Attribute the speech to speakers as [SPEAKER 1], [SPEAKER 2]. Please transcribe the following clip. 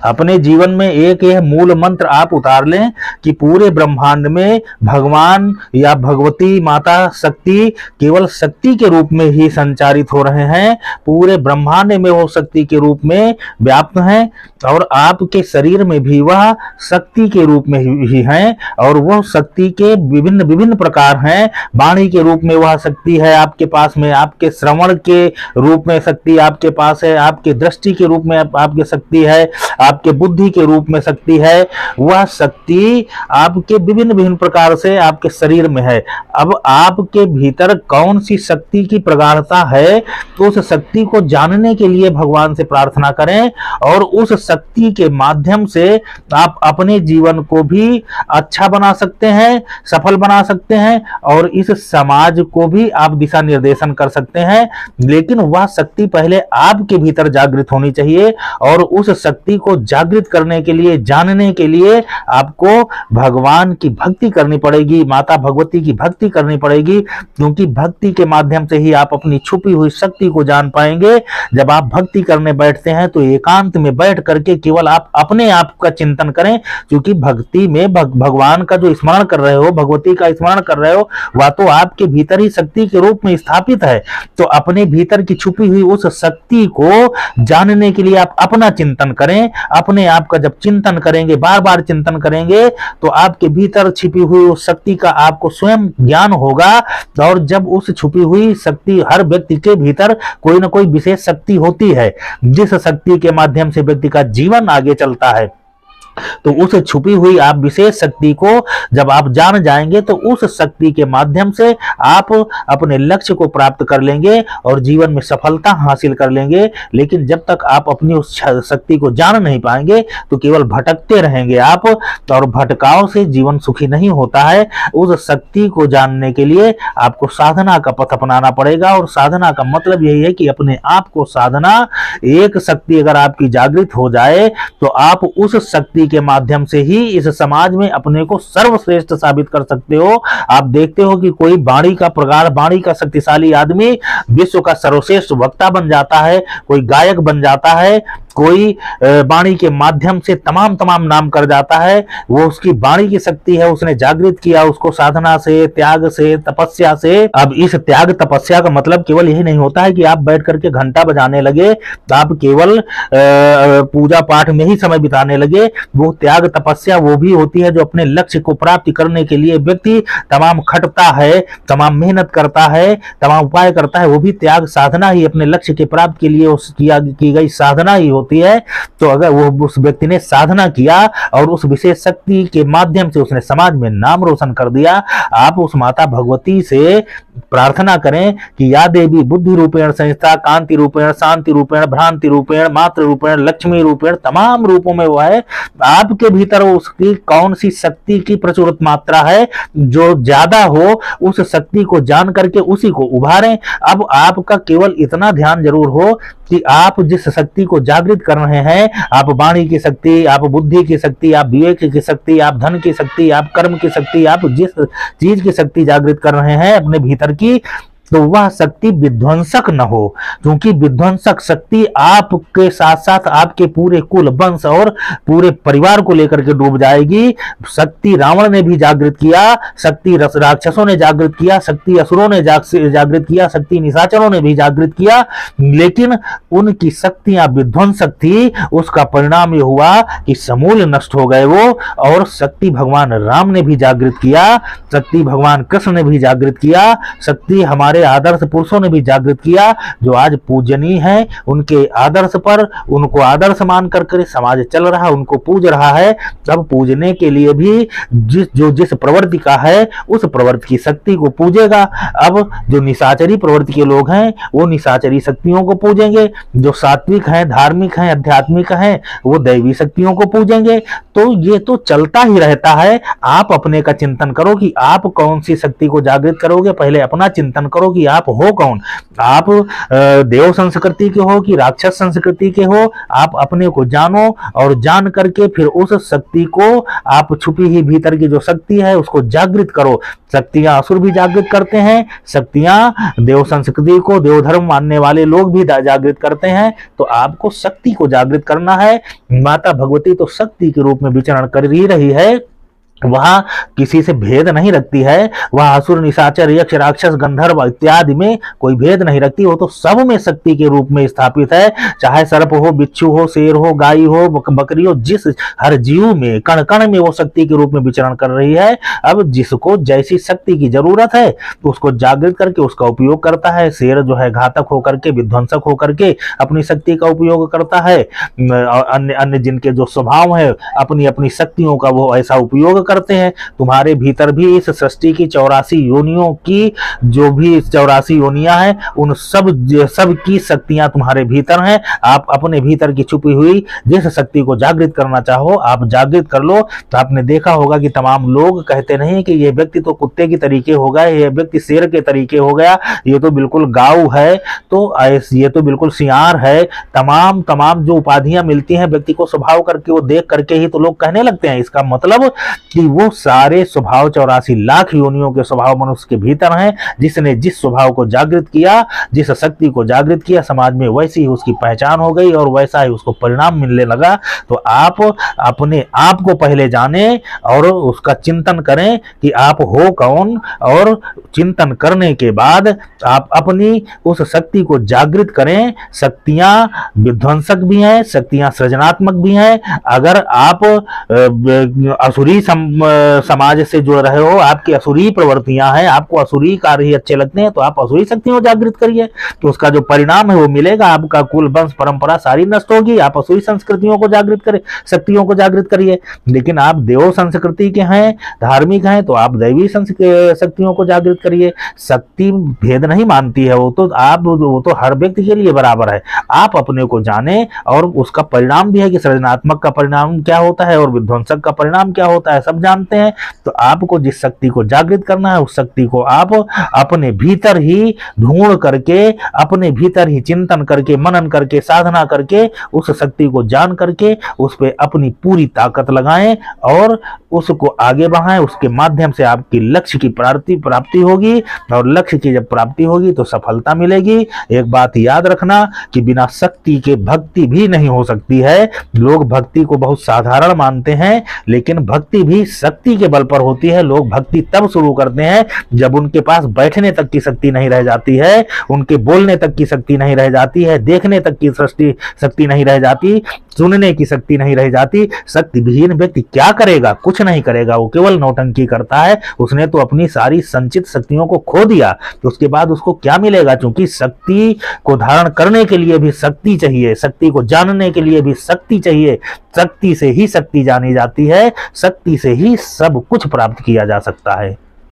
[SPEAKER 1] अपने जीवन में एक यह मूल मंत्र आप उतार लें कि पूरे ब्रह्मांड में भगवान या भगवती माता शक्ति केवल शक्ति के रूप में ही संचारित हो रहे हैं, पूरे ब्रह्मांड में वो शक्ति के रूप में व्याप्त हैं और आपके शरीर में भी वह शक्ति के रूप में ही हैं और वह शक्ति के विभिन्न विभिन्न प्रकार हैं। वाणी के रूप में वह शक्ति है आपके पास में, आपके श्रवण के रूप में शक्ति आपके पास है, आपके दृष्टि के रूप में आपकी शक्ति है, आपके बुद्धि के रूप में शक्ति है। वह शक्ति आपके विभिन्न विभिन्न प्रकार से आपके शरीर में है। अब आपके भीतर कौन सी शक्ति की प्रगाढ़ता है तो उस शक्ति को जानने के लिए भगवान से प्रार्थना करें और उस शक्ति के माध्यम से आप अपने जीवन को भी अच्छा बना सकते हैं, सफल बना सकते हैं और इस समाज को भी आप दिशा निर्देशन कर सकते हैं। लेकिन वह शक्ति पहले आपके भीतर जागृत होनी चाहिए और उस शक्ति को जागृत करने के लिए, जानने के लिए आपको भगवान की भक्ति करनी पड़ेगी, माता भगवती की भक्ति करनी पड़ेगी, क्योंकि भक्ति के माध्यम से ही आप अपनी छुपी हुई शक्ति को जान पाएंगे। जब आप भक्ति करने बैठते हैं तो एकांत में बैठ करके केवल आप अपने आप का चिंतन करें, क्योंकि भक्ति में भगवान का जो स्मरण कर रहे हो, भगवती का स्मरण कर रहे हो, वह तो आपके भीतर ही शक्ति के रूप में स्थापित है। तो अपने भीतर की छुपी हुई उस शक्ति को जानने के लिए आप अपना चिंतन करें। अपने आप का जब चिंतन करेंगे, बार बार चिंतन करेंगे, तो आपके भीतर छिपी हुई उस शक्ति का आपको स्वयं ज्ञान होगा। और जब उस छुपी हुई शक्ति, हर व्यक्ति के भीतर कोई ना कोई विशेष शक्ति होती है जिस शक्ति के माध्यम से व्यक्ति का जीवन आगे चलता है, तो उस छुपी हुई आप विशेष शक्ति को जब आप जान जाएंगे तो उस शक्ति के माध्यम से आप अपने लक्ष्य को प्राप्त कर लेंगे और जीवन में सफलता हासिल कर लेंगे। लेकिन जब तक आप अपनी उस शक्ति को जान नहीं पाएंगे तो केवल भटकते रहेंगे आप, और भटकाव से जीवन सुखी नहीं होता है। उस शक्ति को जानने के लिए आपको साधना का पथ अपनाना पड़ेगा और साधना का मतलब यही है कि अपने आप को साधना, एक शक्ति अगर आपकी जागृत हो जाए तो आप उस शक्ति के माध्यम से ही इस समाज में अपने को सर्वश्रेष्ठ साबित कर सकते हो। आप देखते हो कि कोई वाणी का प्रगाढ़, वाणी का शक्तिशाली आदमी विश्व का सर्वश्रेष्ठ वक्ता बन जाता है, कोई गायक बन जाता है, कोई वाणी के माध्यम से तमाम नाम कर जाता है। वो उसकी वाणी की शक्ति है, उसने जागृत किया उसको साधना से, त्याग से, तपस्या से। अब इस त्याग तपस्या का मतलब केवल यही नहीं होता है कि आप बैठ करके घंटा बजाने लगे, आप केवल पूजा पाठ में ही समय बिताने लगे। वो त्याग तपस्या वो भी होती है जो अपने लक्ष्य को प्राप्त करने के लिए व्यक्ति तमाम खटता है, तमाम मेहनत करता है, तमाम उपाय करता है। वो भी त्याग साधना ही, अपने लक्ष्य के प्राप्त के लिए की गई साधना ही होती है। तो अगर वो उस व्यक्ति ने साधना किया और उस विशेष शक्ति के माध्यम से उसने समाज में नाम रोशन कर दिया, आप उस माता भगवती से प्रार्थना करें कि या देवी बुद्धि रूपेण संस्था, कांति रूपेण, शांति रूपेण, भ्रांति रूपेण, मात्र रूपेण, लक्ष्मी रूपेण, तमाम रूपों में वो है। आपके भीतर उसकी कौन सी शक्ति की प्रचुर मात्रा है जो ज्यादा हो, उस शक्ति को जान करके उसी को उभारें। अब आपका केवल इतना ध्यान जरूर हो कि आप जिस शक्ति को जागृत कर रहे हैं, आप वाणी की शक्ति, आप बुद्धि की शक्ति, आप विवेक की शक्ति, आप धन की शक्ति, आप कर्म की शक्ति, आप जिस चीज की शक्ति जागृत कर रहे हैं अपने भीतर की, तो वह शक्ति विध्वंसक न हो। क्योंकि विध्वंसक शक्ति आपके साथ साथ आपके पूरे कुल, वंश और पूरे परिवार को लेकर के डूब जाएगी। शक्ति रावण ने भी जागृत किया, शक्ति राक्षसों ने जागृत किया, शक्ति असुरों ने जागृत किया, शक्ति निशाचरों ने भी जागृत किया, लेकिन उनकी शक्तियां विध्वंसक थी। उसका परिणाम यह हुआ कि समूल नष्ट हो गए वो। और शक्ति भगवान राम ने भी जागृत किया, शक्ति भगवान कृष्ण ने भी जागृत किया, शक्ति हमारे आदर्श पुरुषों ने भी जागृत किया जो आज पूजनीय हैं। उनके आदर्श पर, उनको आदर्श मान करके समाज चल रहा, उनको पूज रहा है। तब पूजने के लिए भी जिस प्रवृत्ति का है उस प्रवृत्ति की शक्ति को पूजेगा। अब जो निशाचरी प्रवृत्ति के लोग हैं वो निशाचरी शक्तियों को पूजेंगे, जो सात्विक हैं, धार्मिक हैं, आध्यात्मिक हैं, वो दैवी शक्तियों को पूजेंगे। तो ये तो चलता ही रहता है। आप अपने का चिंतन करो कि आप कौन सी शक्ति को जागृत करोगे। पहले अपना चिंतन करो करो कि आप हो कौन। आप देव संस्कृति के हो कि राक्षस संस्कृति के हो, आप अपने को जानो और जान करके फिर उस शक्ति को, आप छुपी ही भीतर की जो शक्ति है उसको जागृत करो। शक्तियां असुर भी जागृत करते हैं, शक्तियां देव संस्कृति को, देव धर्म मानने वाले लोग भी जागृत करते हैं। तो आपको शक्ति को जागृत करना है। माता भगवती तो शक्ति के रूप में विचरण कर ही रही है, वह किसी से भेद नहीं रखती है। वह असुर, निशाचर, यक्ष, राक्षस, गंधर्व इत्यादि में कोई भेद नहीं रखती। वो तो सब में शक्ति के रूप में स्थापित है। चाहे सर्प हो, बिच्छू हो, शेर हो, गाय हो, बकरी हो, जिस हर जीव में, कण कण में वो शक्ति के रूप में विचरण कर रही है। अब जिसको जैसी शक्ति की जरूरत है तो उसको जागृत करके उसका उपयोग करता है। शेर जो है घातक होकर के, विध्वंसक होकर के अपनी शक्ति का उपयोग करता है। अन्य अन्य जिनके जो स्वभाव है, अपनी अपनी शक्तियों का वो ऐसा उपयोग करते हैं। तुम्हारे भीतर भी इस सृष्टि की 84 योनियों की, जो भी 84 योनियां हैं, उन सब की शक्तियां तुम्हारे भीतर हैं। आप अपने भीतर की छुपी हुई जिस शक्ति को जागृत करना चाहो आप जागृत कर लो। तो आपने देखा होगा कि तमाम लोग कहते नहीं कि ये व्यक्ति तो कुत्ते की तरीके हो गया, ये व्यक्ति शेर के तरीके हो गया, ये तो बिल्कुल गाऊ है, तो ये तो बिल्कुल सियार है। तमाम जो उपाधियां मिलती हैं व्यक्ति को स्वभाव करके, वो देख करके ही तो लोग कहने लगते हैं। इसका मतलब कि वो सारे स्वभाव 84 लाख योनियों के स्वभाव मनुष्य के भीतर हैं। जिसने जिस स्वभाव को जागृत किया, जिस शक्ति को जागृत किया, समाज में वैसी ही उसकी पहचान हो गई और वैसा ही उसको परिणाम मिलने लगा। तो आप अपने आप को पहले जाने और उसका चिंतन करें कि आप हो कौन, और चिंतन करने के बाद आप अपनी उस शक्ति को जागृत करें। शक्तियां विध्वंसक भी हैं, शक्तियां सृजनात्मक भी हैं। अगर आप असुरी समाज से जुड़ रहे हो, आपकी असुरी प्रवृत्तियां हैं, आपको असुरी कार्य ही अच्छे लगते हैं, तो आप असुरी शक्तियों को जागृत करिए। तो उसका जो परिणाम है वो मिलेगा, आपका कुल वंश परंपरा सारी नष्ट होगी। आप असुरी संस्कृतियों को जागृत करें, शक्तियों को जागृत करिए। लेकिन आप देव संस्कृति के हैं, धार्मिक हैं, तो आप दैवी शक्तियों को जागृत करिए। शक्ति भेद नहीं मानती है, वो तो हर व्यक्ति के लिए बराबर है। आप अपने को जाने, और उसका परिणाम भी है कि सृजनात्मक का परिणाम क्या होता है और विध्वंसक का परिणाम क्या होता है, सब जानते हैं। तो आपको जिस शक्ति को जागृत करना है, उस शक्ति को आप अपने भीतर ही ढूंढ करके, अपने भीतर ही चिंतन करके, मनन करके, साधना करके, उस शक्ति को जान करके उस पर अपनी पूरी ताकत लगाएं और उसको आगे बढ़ाएं। उसके माध्यम से आपकी लक्ष्य की प्राप्ति होगी, और लक्ष्य की जब प्राप्ति होगी तो सफलता मिलेगी। एक बात याद रखना कि बिना शक्ति के भक्ति भी नहीं हो सकती है। लोग भक्ति को बहुत साधारण मानते हैं, लेकिन भक्ति भी शक्ति के बल पर होती है। लोग भक्ति तब शुरू करते हैं जब उनके पास बैठने तक की शक्ति नहीं रह जाती है, उनके बोलने तक की शक्ति नहीं रह जाती है, देखने तक की शक्ति नहीं रह जाती, सुनने की शक्ति नहीं रह जाती। शक्ति विहीन व्यक्ति क्या करेगा? कुछ नहीं करेगा, वो केवल नौटंकी करता है। उसने तो अपनी सारी संचित शक्तियों को खो दिया, तो उसके बाद उसको क्या मिलेगा? क्योंकि शक्ति को धारण करने के लिए भी शक्ति चाहिए, शक्ति को जानने के लिए भी शक्ति चाहिए। शक्ति से ही शक्ति जानी जाती है, शक्ति से ही सब कुछ प्राप्त किया जा सकता है।